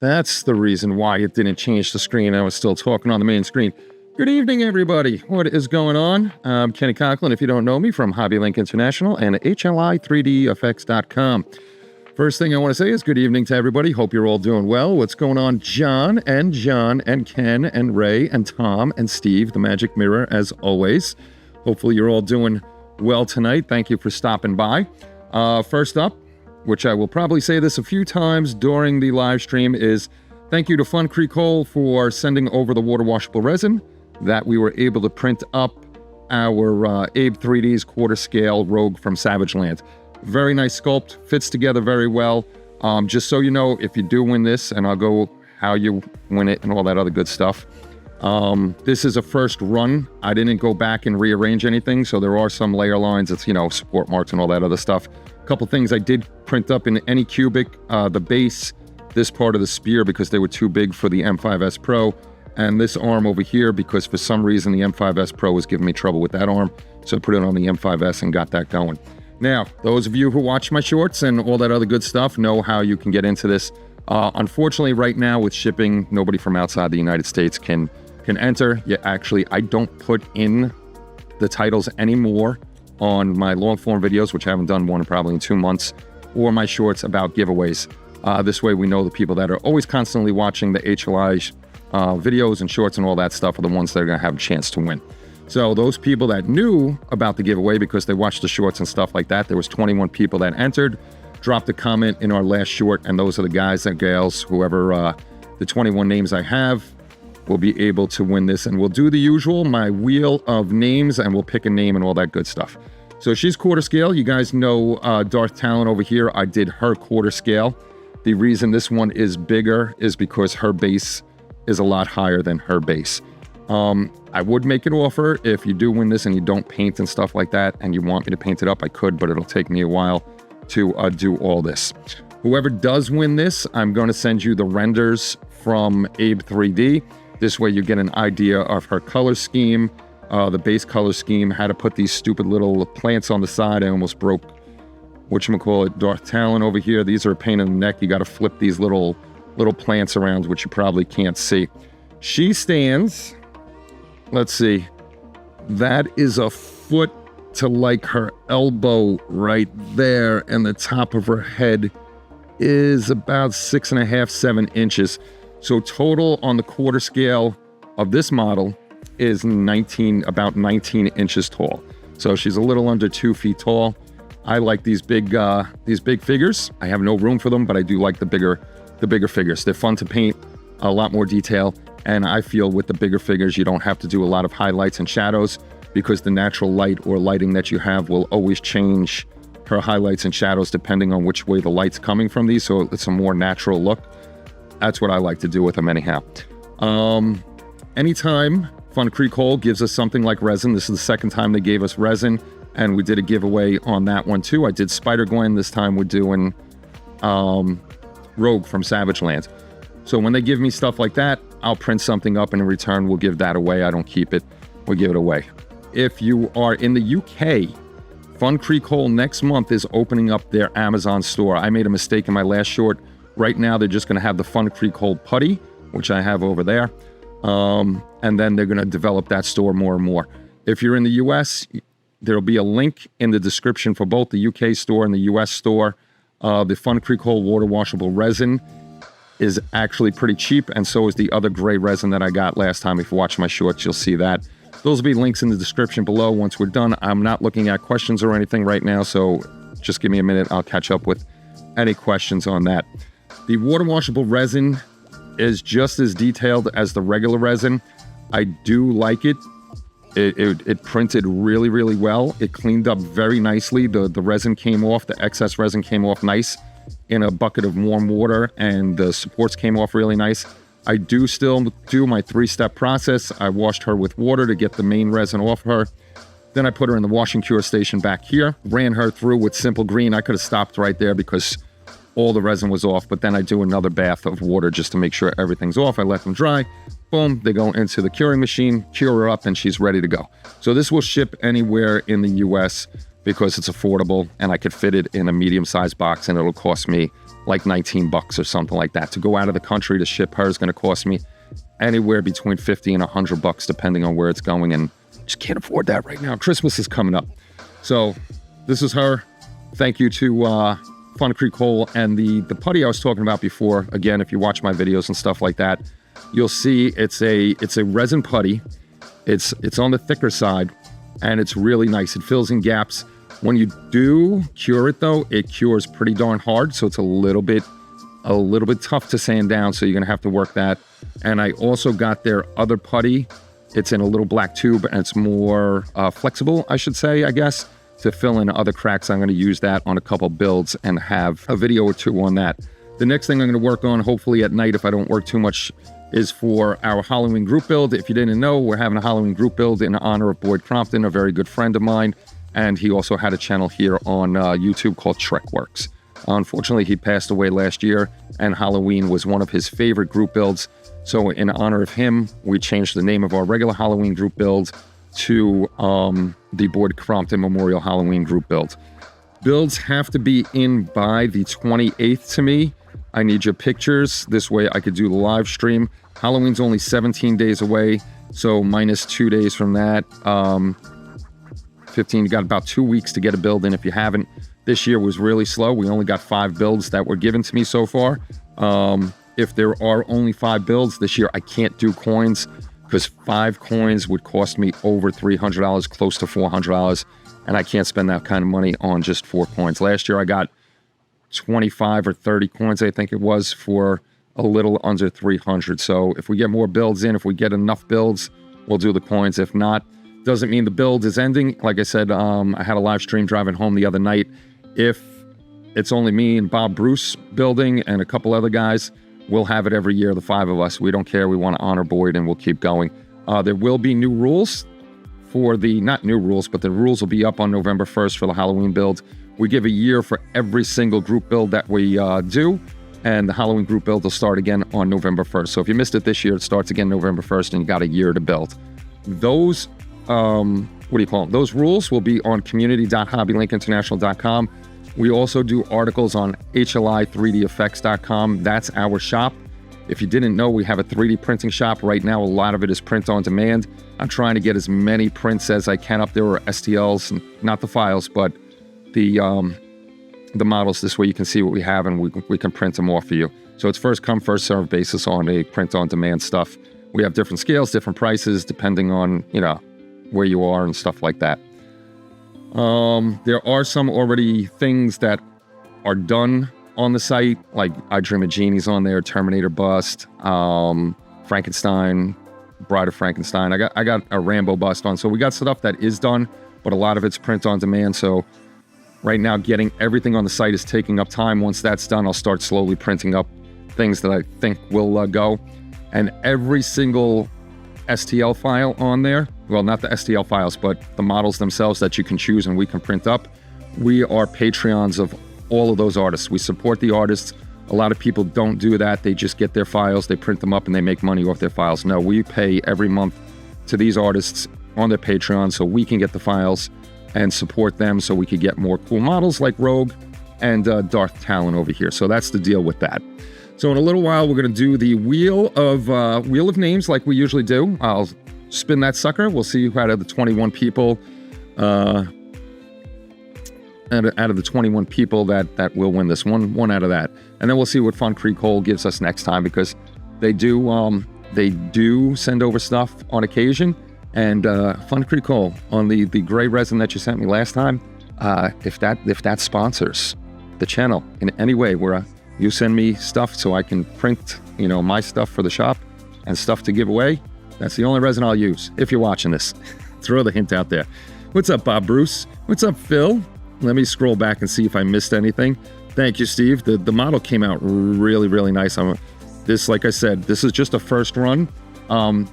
That's the reason why it didn't change the screen. I was still talking on the main screen. Good evening, everybody. What is going on? I'm Kenny Conklin, if you don't know me, from HobbyLink International and HLI3DFX.com. First thing I want to say is good evening to everybody. Hope you're all doing well. What's going on, John and Ken and Ray and Tom and Steve, the Magic Mirror, as always. Hopefully you're all doing well tonight. Thank you for stopping by. First up, which I will probably say this a few times during the live stream, is thank you to FunCreCol for sending over the water washable resin that we were able to print up our Abe3D's quarter scale Rogue from Savage Land. Very nice sculpt, fits together very well. Just so you know, if you do win this, and I'll go how you win it and all that other good stuff. This is a first run. I didn't go back and rearrange anything, so there are some layer lines. It's, support marks and all that other stuff. A couple things I did print up in Anycubic, the base, this part of the spear because they were too big for the M5s Pro, and this arm over here because for some reason the M5s Pro was giving me trouble with that arm, so I put it on the M5s and got that going. Now, those of you who watch my shorts and all that other good stuff know how you can get into this. Unfortunately, right now with shipping, nobody from outside the United States can enter. I don't put in the titles anymore on my long form videos, which I haven't done one probably in 2 months, or my shorts about giveaways. This way we know the people that are always constantly watching the HLI videos and shorts and all that stuff are the ones that are going to have a chance to win. So those people that knew about the giveaway because they watched the shorts and stuff like that, there was 21 people that entered, dropped a comment in our last short, and those are the guys and gals, whoever the 21 names I have, will be able to win this. And we'll do the usual, my wheel of names, and we'll pick a name and all that good stuff. So she's quarter scale. You guys know Darth Talon over here. I did her quarter scale. The reason this one is bigger is because her base is a lot higher than her base. I would make an offer if you do win this and you don't paint and stuff like that and you want me to paint it up, I could, but it'll take me a while to do all this. Whoever does win this, I'm going to send you the renders from Abe3D. This way you get an idea of her color scheme, the base color scheme, how to put these stupid little plants on the side. I almost broke, whatchamacallit, Darth Talon over here. These are a pain in the neck. You got to flip these little plants around, which you probably can't see. She stands, let's see, that is a foot to like her elbow right there, and the top of her head is about 6.5, 7 inches. So total on the quarter scale of this model is about 19 inches tall. So she's a little under 2 feet tall. I like these big figures. I have no room for them, but I do like the bigger figures. They're fun to paint, a lot more detail. And I feel with the bigger figures, you don't have to do a lot of highlights and shadows because the natural light or lighting that you have will always change her highlights and shadows depending on which way the light's coming from these. So it's a more natural look. That's what I like to do with them anyhow. Anytime FunCreCol gives us something like resin, this is the second time they gave us resin, and we did a giveaway on that one too. I did Spider-Gwen. This time we're doing Rogue from Savage Land. So when they give me stuff like that, I'll print something up and in return we'll give that away. I don't keep it, we'll give it away. If you are in the UK, FunCreCol next month is opening up their Amazon store. I made a mistake in my last short. Right now they're just going to have the FunCreCol putty, which I have over there. And then they're going to develop that store more and more. If you're in the US, there'll be a link in the description for both the UK store and the US store. The FunCreCol water washable resin is actually pretty cheap, and so is the other gray resin that I got last time. If you watch my shorts, you'll see that. Those will be links in the description below once we're done. I'm not looking at questions or anything right now, so just give me a minute. I'll catch up with any questions on that. The water washable resin is just as detailed as the regular resin. I do like it. It printed really, really well. It cleaned up very nicely. The resin came off, the excess resin came off nice in a bucket of warm water, and the supports came off really nice. I do still do my 3-step process. I washed her with water to get the main resin off her. Then I put her in the wash and cure station back here, ran her through with Simple Green. I could have stopped right there because all the resin was off, but then I do another bath of water just to make sure everything's off. I let them dry. Boom, they go into the curing machine, cure her up, and she's ready to go. So this will ship anywhere in the US because it's affordable, and I could fit it in a medium-sized box, and it'll cost me like 19 bucks or something like that. To go out of the country to ship her is going to cost me anywhere between 50 and 100 bucks, depending on where it's going. And just can't afford that right now. Christmas is coming up. So this is her. Thank you to FunCreCol and the putty I was talking about before. Again, if you watch my videos and stuff like that, you'll see it's a resin putty. It's on the thicker side, and it's really nice. It fills in gaps. When you do cure it though, it cures pretty darn hard, so it's a little bit tough to sand down, so you're gonna have to work that. And I also got their other putty. It's in a little black tube, and it's more flexible, I should say, I guess, to fill in other cracks. I'm gonna use that on a couple builds and have a video or two on that. The next thing I'm gonna work on, hopefully at night if I don't work too much, is for our Halloween group build. If you didn't know, we're having a Halloween group build in honor of Boyd Crompton, a very good friend of mine. And he also had a channel here on YouTube called Shrekworks. Unfortunately, he passed away last year, and Halloween was one of his favorite group builds. So in honor of him, we changed the name of our regular Halloween group build to the Boyd Crompton Memorial Halloween group build. Builds have to be in by the 28th to me. I need your pictures. This way I could do the live stream. Halloween's only 17 days away, so minus 2 days from that. 15, you got about 2 weeks to get a build in if you haven't. This year was really slow. We only got 5 builds that were given to me so far. If there are only 5 builds this year, I can't do coins because 5 coins would cost me over $300, close to $400, and I can't spend that kind of money on just 4 coins. Last year I got 25 or 30 coins, I think it was, for a little under 300. So if we get more builds in, if we get enough builds, we'll do the coins. If not, doesn't mean the build is ending. Like I said, I had a live stream driving home the other night. If it's only me and Bob Bruce building and a couple other guys, we'll have it every year, the 5 of us. We don't care. We want to honor Boyd, and we'll keep going. There will be new rules for the, not new rules, but the rules will be up on November 1st for the Halloween build. We give a year for every single group build that we do, and the Halloween group build will start again on November 1st. So if you missed it this year, it starts again November 1st, and you got a year to build. Those what do you call them? Those rules will be on community.hobbylinkinternational.com. We also do articles on HLI3DEffects.com. That's our shop. If you didn't know, we have a 3D printing shop. Right now, a lot of it is print on demand. I'm trying to get as many prints as I can up there, or STLs, and not the files, but the models. This way you can see what we have, and we can print them off for you. So it's first come, first served basis on a print on demand stuff. We have different scales, different prices, depending on, you know, where you are and stuff like that. There are some already things that are done on the site, like I Dream of Genie's on there, Terminator bust, Frankenstein, Bride of Frankenstein. I got a Rambo bust on. So we got stuff that is done, but a lot of it's print on demand. So right now, getting everything on the site is taking up time. Once that's done, I'll start slowly printing up things that I think will go. And every single STL file on there, well, not the STL files, but the models themselves that you can choose and we can print up, we are Patreons of all of those artists. We support the artists. A lot of people don't do that. They just get their files, they print them up, and they make money off their files. No, we pay every month to these artists on their Patreon so we can get the files and support them, so we could get more cool models like Rogue and Darth Talon over here. So that's the deal with that. So in a little while, we're going to do the wheel of names like we usually do. I'll spin that sucker. We'll see who out of the 21 people, out of the 21 people that will win this one out of that. And then we'll see what FunCreCol gives us next time, because they do send over stuff on occasion. And FunCreCol, on the gray resin that you sent me last time, if that sponsors the channel in any way, where you send me stuff so I can print, my stuff for the shop and stuff to give away, that's the only resin I'll use. If you're watching this, throw the hint out there. What's up, Bob Bruce? What's up, Phil? Let me scroll back and see if I missed anything. Thank you, Steve. The model came out really, really nice. Like I said, this is just a first run.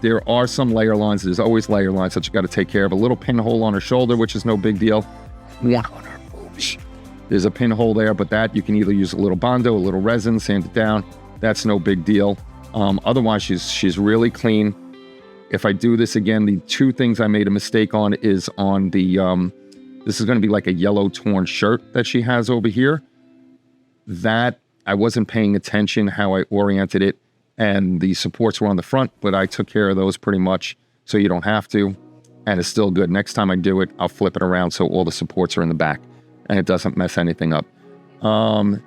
There are some layer lines. There's always layer lines that you got to take care of. A little pinhole on her shoulder, which is no big deal. One on her boobs. There's a pinhole there, but that you can either use a little Bondo, a little resin, sand it down. That's no big deal. Otherwise, she's really clean. If I do this again, the 2 things I made a mistake on is on the, this is going to be like a yellow torn shirt that she has over here. That I wasn't paying attention how I oriented it, and the supports were on the front, but I took care of those pretty much so you don't have to, and it's still good. Next time I do it, I'll flip it around so all the supports are in the back and it doesn't mess anything up.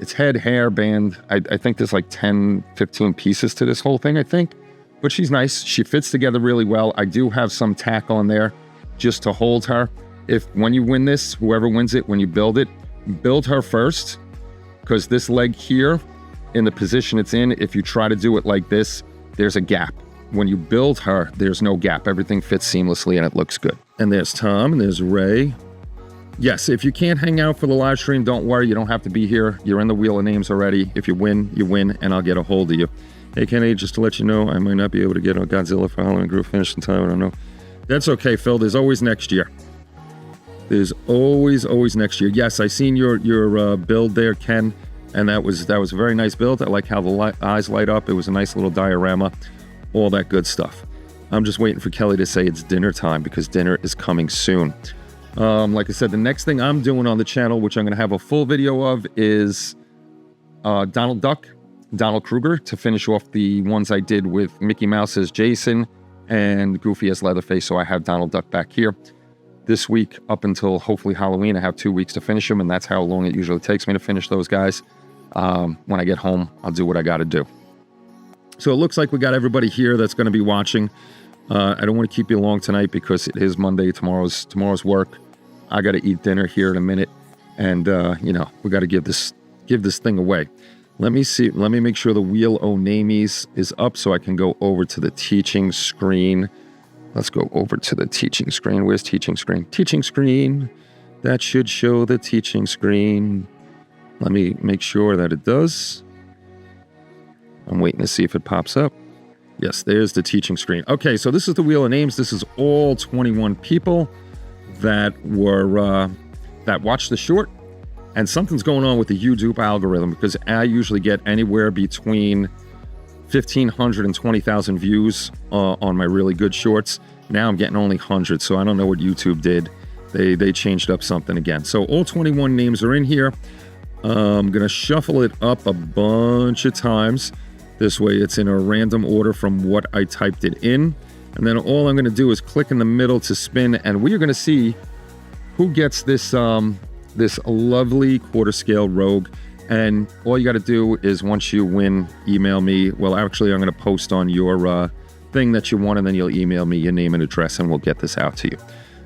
It's head, hair, band. I think there's like 10, 15 pieces to this whole thing, I think. But she's nice. She fits together really well. I do have some tack on there just to hold her. When you win this, whoever wins it, when you build it, build her first, because this leg here, in the position it's in, if you try to do it like this, there's a gap. When you build her, there's no gap. Everything fits seamlessly and it looks good. And there's Tom and there's Ray. Yes, if you can't hang out for the live stream, don't worry. You don't have to be here. You're in the wheel of names already. If you win, and I'll get a hold of you. Hey, Kenny, just to let you know, I might not be able to get a Godzilla for Halloween group finished in time. I don't know. That's okay, Phil. There's always next year. There's always next year. Yes, I seen your build there, Ken, and that was a very nice build. I like how the eyes light up. It was a nice little diorama, all that good stuff. I'm just waiting for Kelly to say it's dinner time because dinner is coming soon. Like I said, the next thing I'm doing on the channel, which I'm going to have a full video of, is Donald Duck, Donald Kruger, to finish off the ones I did with Mickey Mouse as Jason and Goofy as Leatherface. So I have Donald Duck back here. This week, up until hopefully Halloween, I have 2 weeks to finish them, and that's how long it usually takes me to finish those guys. When I get home, I'll do what I got to do. So it looks like we got everybody here that's going to be watching. I don't want to keep you long tonight because it is Monday. Tomorrow's work. I got to eat dinner here in a minute, and we got to give this thing away. Let me see. Let me make sure the Wheel O Namies is up so I can go over to the teaching screen. Let's go over to the teaching screen. Where's teaching screen? Teaching screen. That should show the teaching screen. Let me make sure that it does. I'm waiting to see if it pops up. Yes, there's the teaching screen. Okay, so this is the Wheel of Names. This is all 21 people that watched the short. And something's going on with the YouTube algorithm because I usually get anywhere between 1,500 and 20,000 views on my really good shorts. Now I'm getting only 100, so I don't know what YouTube did. They changed up something again. So all 21 names are in here. I'm going to shuffle it up a bunch of times. This way it's in a random order from what I typed it in. And then all I'm going to do is click in the middle to spin, and we are going to see who gets this lovely quarter scale Rogue. And all you got to do is, once you win, email me. Well, actually, I'm going to post on your thing that you want, and then you'll email me your name and address, and we'll get this out to you.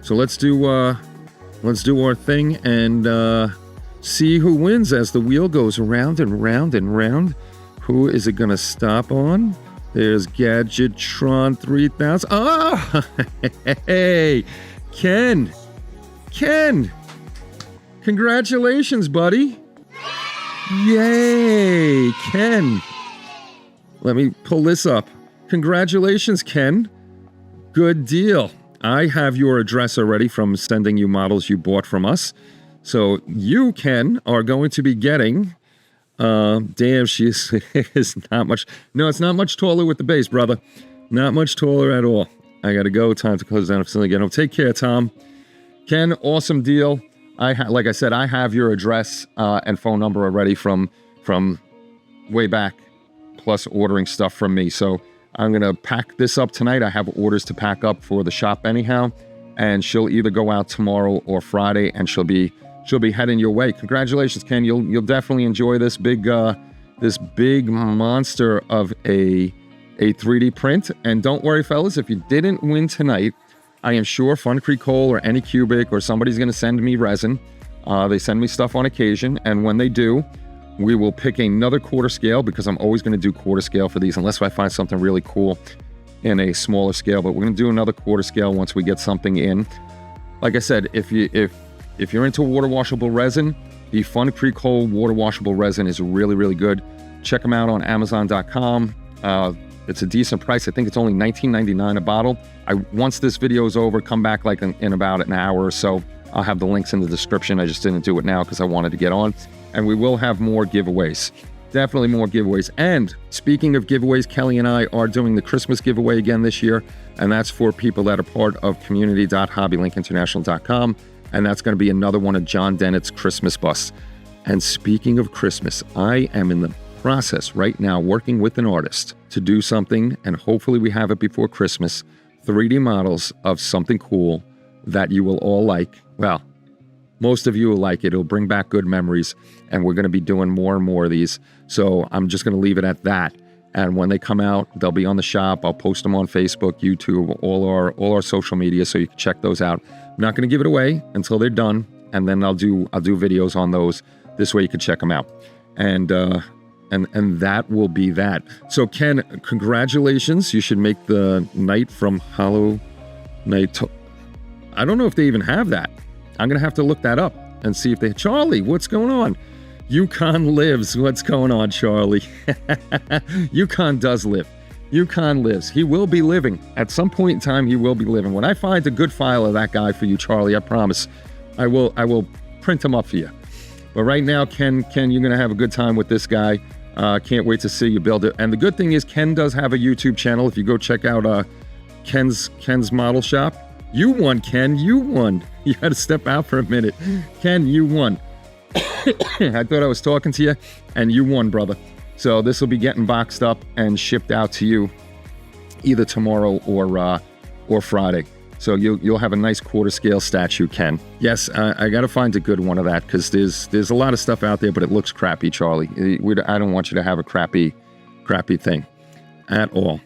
So let's do our thing and see who wins as the wheel goes round and round and round. Who is it going to stop on? There's Gadgetron 3000. Oh, hey, Ken. Congratulations, buddy. Yay, Ken. Let me pull this up. Congratulations, Ken. Good deal. I have your address already from sending you models you bought from us. So you, Ken, are going to be getting... damn, she is not much... No, it's not much taller with the base, brother. Not much taller at all. I gotta go. Time to close down the facility again. Oh, take care, Tom. Ken, awesome deal. Like I said, I have your address and phone number already from way back, plus ordering stuff from me. So I'm going to pack this up tonight. I have orders to pack up for the shop anyhow, and she'll either go out tomorrow or Friday, and she'll be heading your way. Congratulations, Ken. You'll definitely enjoy this big monster of a 3D print. And don't worry, fellas, if you didn't win tonight, I am sure FunCreCol or Anycubic or somebody's going to send me resin. They send me stuff on occasion, and when they do, we will pick another quarter scale, because I'm always going to do quarter scale for these unless I find something really cool in a smaller scale. But we're going to do another quarter scale once we get something in. Like I said, if you're into water washable resin, the FunCreCol water washable resin is really, really good. Check them out on Amazon.com. It's a decent price. I think it's only $19.99 a bottle. Once this video is over, come back like in about an hour or so. I'll have the links in the description. I just didn't do it now because I wanted to get on. And we will have more giveaways. Definitely more giveaways. And speaking of giveaways, Kelly and I are doing the Christmas giveaway again this year. And that's for people that are part of community.hobbylinkinternational.com. And that's going to be another one of John Dennett's Christmas busts. And speaking of Christmas, I am in the process right now, working with an artist to do something, and hopefully we have it before Christmas, 3D models of something cool that you will all like. Well, most of you will like it. It'll bring back good memories, and we're going to be doing more and more of these. So I'm just going to leave it at that. And when they come out, they'll be on the shop. I'll post them on Facebook, YouTube, all our social media, so you can check those out. I'm not going to give it away until they're done, and then I'll do videos on those. This way you can check them out. And that will be that. So Ken, congratulations. You should make the Night from Hollow Knight. I don't know if they even have that. I'm going to have to look that up and see if they... Charlie, what's going on? Yukon lives. What's going on, Charlie? Yukon does live. Yukon lives. He will be living. At some point in time, he will be living. When I find a good file of that guy for you, Charlie, I promise, I will print him up for you. But right now, Ken, you're going to have a good time with this guy. Can't wait to see you build it. And the good thing is Ken does have a YouTube channel. If you go check out Ken's Model Shop. You won, Ken. You won. You had to step out for a minute. Ken, you won. I thought I was talking to you, and you won, brother. So this will be getting boxed up and shipped out to you either tomorrow or Friday. So you'll have a nice quarter scale statue, Ken. Yes, I got to find a good one of that, because there's a lot of stuff out there, but it looks crappy, Charlie. I don't want you to have a crappy thing at all.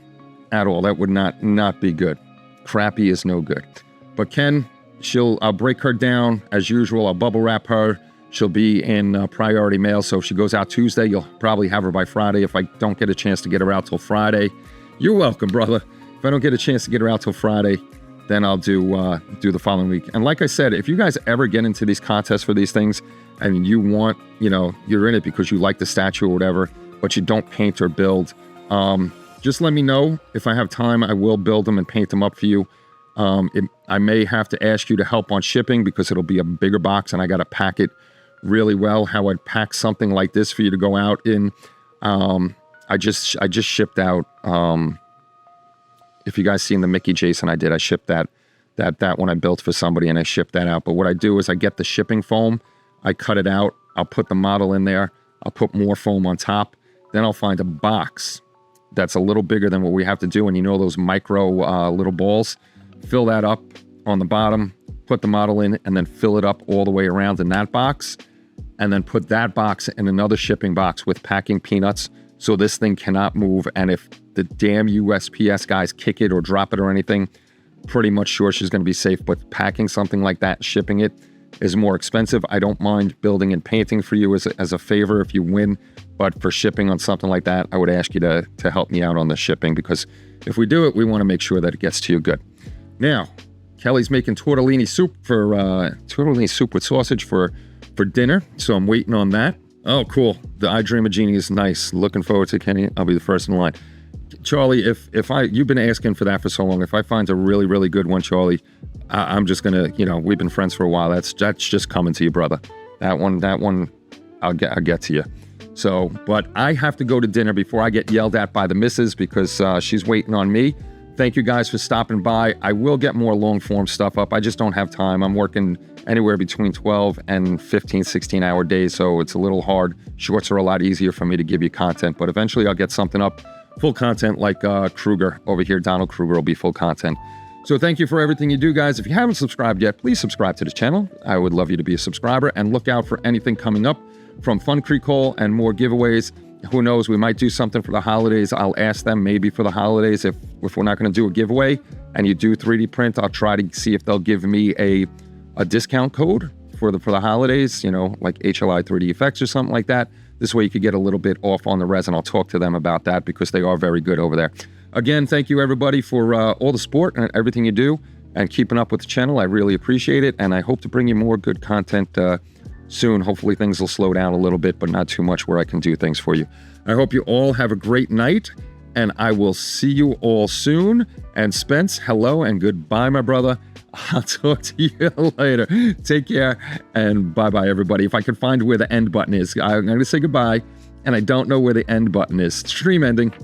At all. That would not be good. Crappy is no good. But Ken, I'll break her down as usual. I'll bubble wrap her. She'll be in priority mail, so if she goes out Tuesday, you'll probably have her by Friday. If I don't get a chance to get her out till Friday, you're welcome, brother. If I don't get a chance to get her out till Friday, then I'll do the following week. And like I said, if you guys ever get into these contests for these things, and you want, you're in it because you like the statue or whatever, but you don't paint or build, just let me know. If I have time, I will build them and paint them up for you. I may have to ask you to help on shipping, because it'll be a bigger box and I got to pack it really well. How I'd pack something like this for you to go out in. I just shipped out. If you guys seen the Mickey Jason I did, I shipped that one I built for somebody, and I shipped that out. But what I do is I get the shipping foam, I cut it out, I'll put the model in there, I'll put more foam on top, then I'll find a box that's a little bigger than what we have to do. And those micro little balls, fill that up on the bottom, put the model in, and then fill it up all the way around in that box, and then put that box in another shipping box with packing peanuts, so this thing cannot move. And if the damn USPS guys kick it or drop it or anything, pretty much sure she's going to be safe. But packing something like that, shipping it, is more expensive. I don't mind building and painting for you as a favor if you win, but for shipping on something like that, I would ask you to help me out on the shipping, because if we do it, we want to make sure that it gets to you good. Now, Kelly's making tortellini soup with sausage for dinner, so I'm waiting on that. Oh, cool. The I Dream of Genie is nice. Looking forward to Kenny. I'll be the first in line. Charlie, if you've been asking for that for so long, if I find a really, really good one, Charlie, I'm just gonna, we've been friends for a while. That's just coming to you, brother. That one, I'll get to you. So, but I have to go to dinner before I get yelled at by the missus, because she's waiting on me. Thank you guys for stopping by. I will get more long form stuff up. I just don't have time. I'm working anywhere between 12 and 15, 16-hour days, so it's a little hard. Shorts are a lot easier for me to give you content, but eventually I'll get something up, full content, like Kruger over here. Donald Kruger will be full content. So thank you for everything you do, guys. If you haven't subscribed yet, please subscribe to the channel. I would love you to be a subscriber, and look out for anything coming up from FunCreCol and more giveaways. Who knows, we might do something for the holidays. I'll ask them maybe for the holidays if we're not going to do a giveaway and you do 3D print, I'll try to see if they'll give me a discount code for the holidays, like HLI 3D effects or something like that. This way you could get a little bit off on the resin. I'll talk to them about that, because they are very good over there. Again, thank you everybody for all the support and everything you do and keeping up with the channel. I really appreciate it, and I hope to bring you more good content soon. Hopefully things will slow down a little bit, but not too much, where I can do things for you. I hope you all have a great night, and I will see you all soon. And Spence, hello and goodbye, my brother. I'll talk to you later. Take care, and bye-bye, everybody. If I can find where the end button is, I'm going to say goodbye, and I don't know where the end button is. Stream ending.